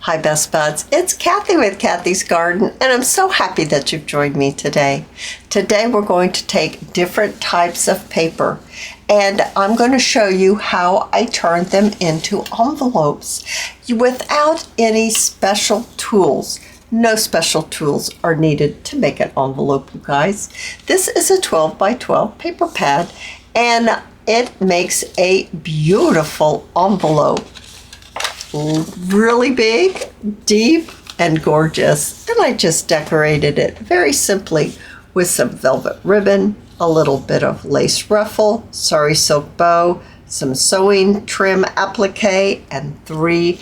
Hi, Best Buds. It's Cathy with Cathy's Garden, and I'm so happy that you've joined me today. Today, we're going to take different types of paper, and I'm going to show you how I turn them into envelopes without any special tools. No special tools are needed to make an envelope, you guys. This is a 12 by 12 paper pad, and it makes a beautiful envelope. Really big, deep, and gorgeous. And I just decorated it very simply with some velvet ribbon, a little bit of lace ruffle, sari silk bow, some sewing trim applique, and 3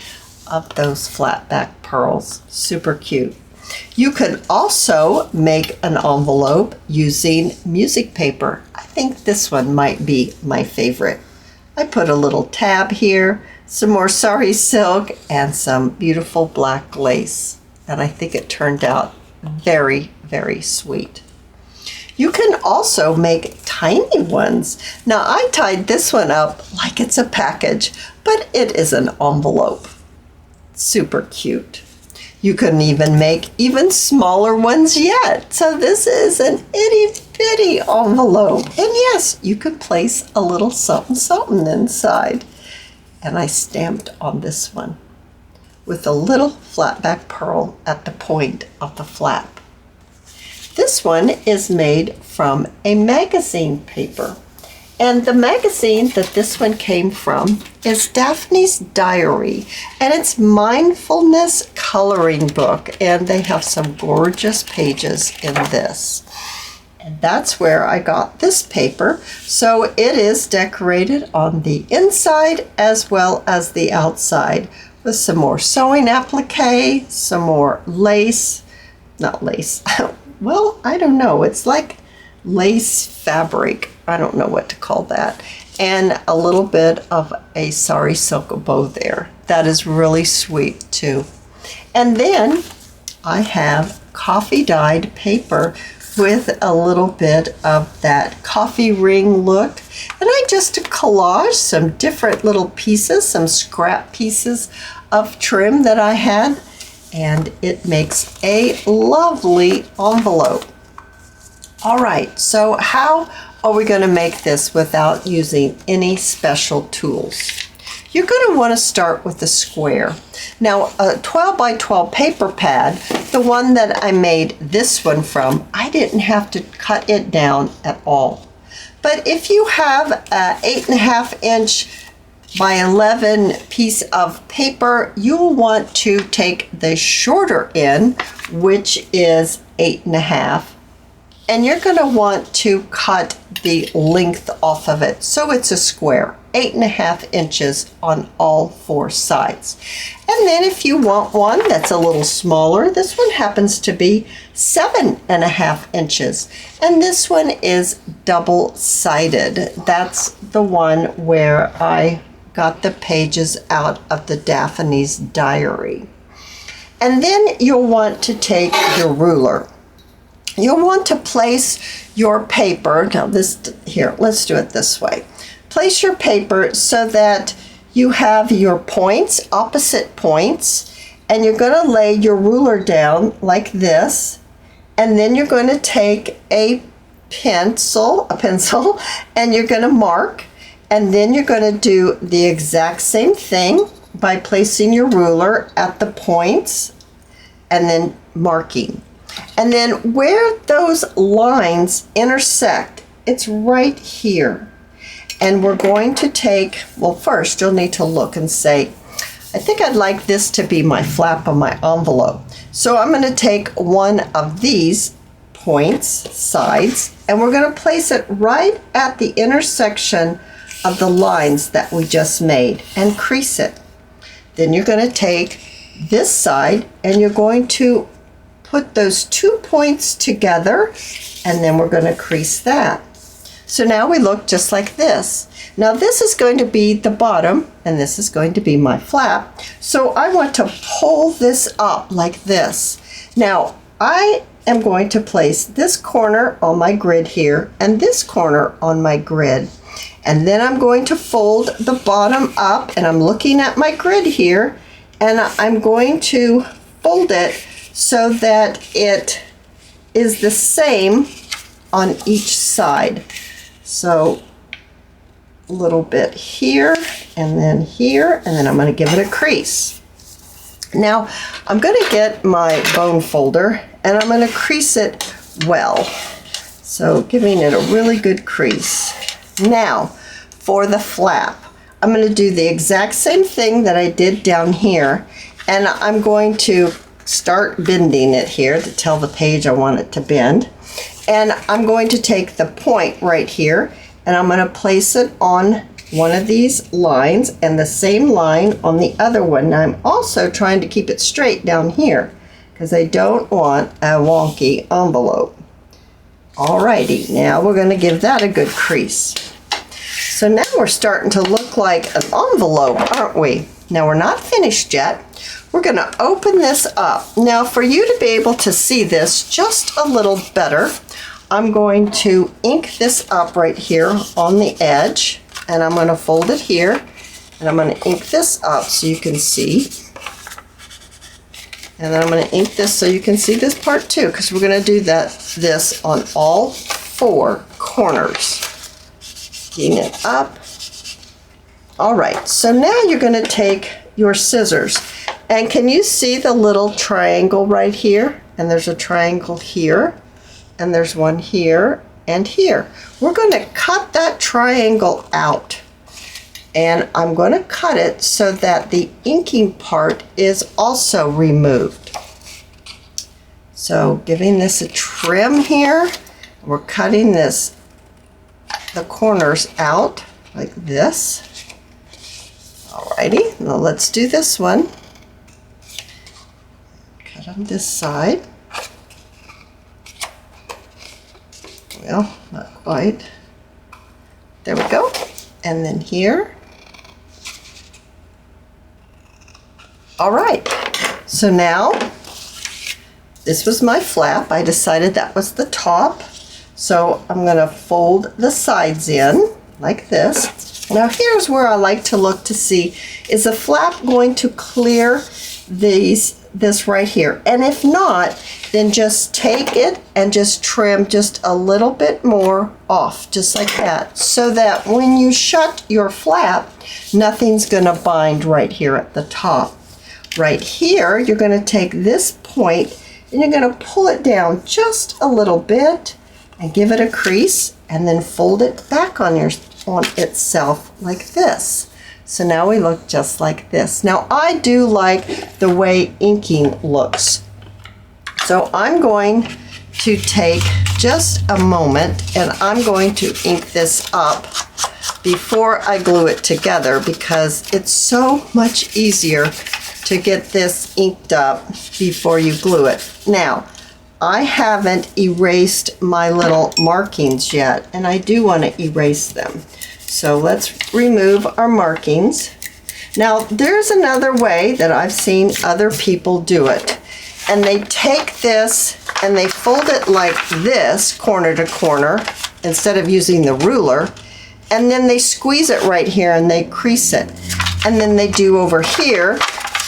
of those flat back pearls. Super cute. You can also make an envelope using music paper. I think this one might be my favorite. I put a little tab here, some more sari silk, and some beautiful black lace. And I think it turned out very, very sweet. You can also make tiny ones. Now, I tied this one up like it's a package, but it is an envelope. Super cute. You can even make even smaller ones yet. So this is an itty bitty envelope. And yes, you can place a little something something inside. And I stamped on this one with a little flat back pearl at the point of the flap. This one is made from a magazine paper. And the magazine that this one came from is Daphne's Diary, and it's mindfulness coloring book, and they have some gorgeous pages in this. And that's where I got this paper. So it is decorated on the inside as well as the outside with some more sewing applique, some more lace, not lace, well, I don't know, it's like lace fabric. I don't know what to call that. And a little bit of a sari silk bow there. That is really sweet too. And then I have coffee dyed paper with a little bit of that coffee ring look. And I just collaged some different little pieces, some scrap pieces of trim that I had. And it makes a lovely envelope. All right, so how are we going to make this without using any special tools? You're going to want to start with a square. Now, a 12 by 12 paper pad, the one that I made this one from, I didn't have to cut it down at all. But if you have an 8.5 inch by 11 piece of paper, you'll want to take the shorter end, which is 8.5. And you're going to want to cut the length off of it so it's a square, 8.5 inches on all 4 sides. And then if you want one that's a little smaller, this one happens to be 7.5 inches. And this one is double-sided. That's the one where I got the pages out of the Daphne's Diary. And then you'll want to take your ruler. You'll want to place your paper, now let's do it this way. Place your paper so that you have your points, opposite points, and you're going to lay your ruler down like this, and then you're going to take a pencil, and you're going to mark, and then you're going to do the exact same thing by placing your ruler at the points and then marking. And then where those lines intersect, it's right here. And we're going to take, well, first you'll need to look and say, I think I'd like this to be my flap on my envelope. So I'm going to take one of these points, sides, and we're going to place it right at the intersection of the lines that we just made and crease it. Then you're going to take this side and you're going to put those 2 points together, and then we're going to crease that. So now we look just like this. Now this is going to be the bottom, and this is going to be my flap. So I want to pull this up like this. Now I am going to place this corner on my grid here, and this corner on my grid. And then I'm going to fold the bottom up, and I'm looking at my grid here, and I'm going to fold it so that it is the same on each side. So a little bit here and then I'm going to give it a crease. Now I'm going to get my bone folder and I'm going to crease it well. So giving it a really good crease. Now for the flap, I'm going to do the exact same thing that I did down here, and I'm going to start bending it here to tell the page I want it to bend. And I'm going to take the point right here and I'm going to place it on one of these lines and the same line on the other one. Now I'm also trying to keep it straight down here because I don't want a wonky envelope. Alrighty, now we're going to give that a good crease. So now we're starting to look like an envelope, aren't we? Now we're not finished yet. We're going to open this up. Now for you to be able to see this just a little better, I'm going to ink this up right here on the edge, and I'm going to fold it here, and I'm going to ink this up so you can see. And then I'm going to ink this so you can see this part too, because we're going to do this on all 4 corners. Ink it up. All right, so now you're going to take your scissors, and can you see the little triangle right here? And there's a triangle here, and there's one here and here. We're going to cut that triangle out, and I'm going to cut it so that the inking part is also removed. So giving this a trim here, we're cutting the corners out like this. Alrighty, now let's do this one. Cut on this side. Well, not quite. There we go. And then here. All right, so now this was my flap. I decided that was the top. So I'm going to fold the sides in like this. Now here's where I like to look to see, is the flap going to clear this right here? And if not, then just take it and just trim just a little bit more off, just like that, so that when you shut your flap, nothing's going to bind right here at the top. Right here, you're going to take this point and you're going to pull it down just a little bit and give it a crease, and then fold it back on itself like this. So now we look just like this. Now I do like the way inking looks. So I'm going to take just a moment and I'm going to ink this up before I glue it together, because it's so much easier to get this inked up before you glue it. Now, I haven't erased my little markings yet, and I do want to erase them. So let's remove our markings. Now, there's another way that I've seen other people do it. And they take this and they fold it like this, corner to corner, instead of using the ruler. And then they squeeze it right here and they crease it. And then they do over here,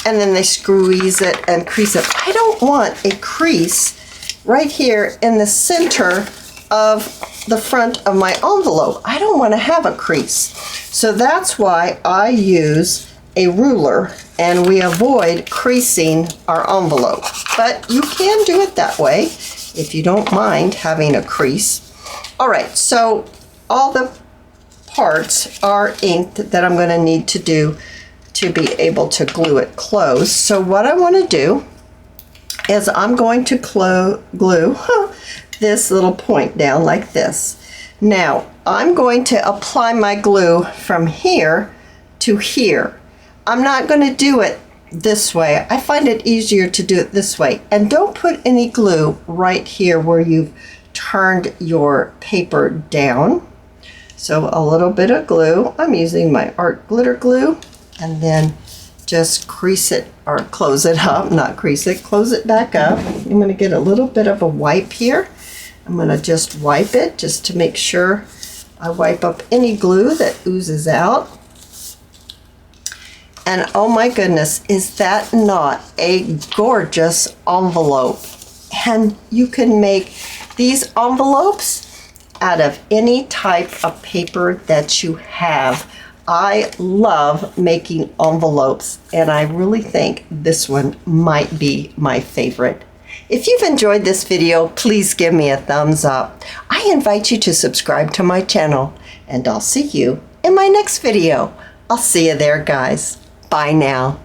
and then they squeeze it and crease it. I don't want a crease right here in the center of the front of my envelope. I don't want to have a crease. So that's why I use a ruler, and we avoid creasing our envelope. But you can do it that way if you don't mind having a crease. All right, so all the parts are inked that I'm going to need to do to be able to glue it closed. So what I want to do is I'm going to glue this little point down like this. Now I'm going to apply my glue from here to here. I'm not going to do it this way. I find it easier to do it this way. And don't put any glue right here where you've turned your paper down. So a little bit of glue. I'm using my art glitter glue, and then just crease it, or close it up, not crease it, close it back up. I'm going to get a little bit of a wipe here. I'm going to just wipe it just to make sure I wipe up any glue that oozes out. And oh my goodness, is that not a gorgeous envelope? And you can make these envelopes out of any type of paper that you have. I love making envelopes, and I really think this one might be my favorite. If you've enjoyed this video, please give me a thumbs up. I invite you to subscribe to my channel, and I'll see you in my next video. I'll see you there, guys. Bye now.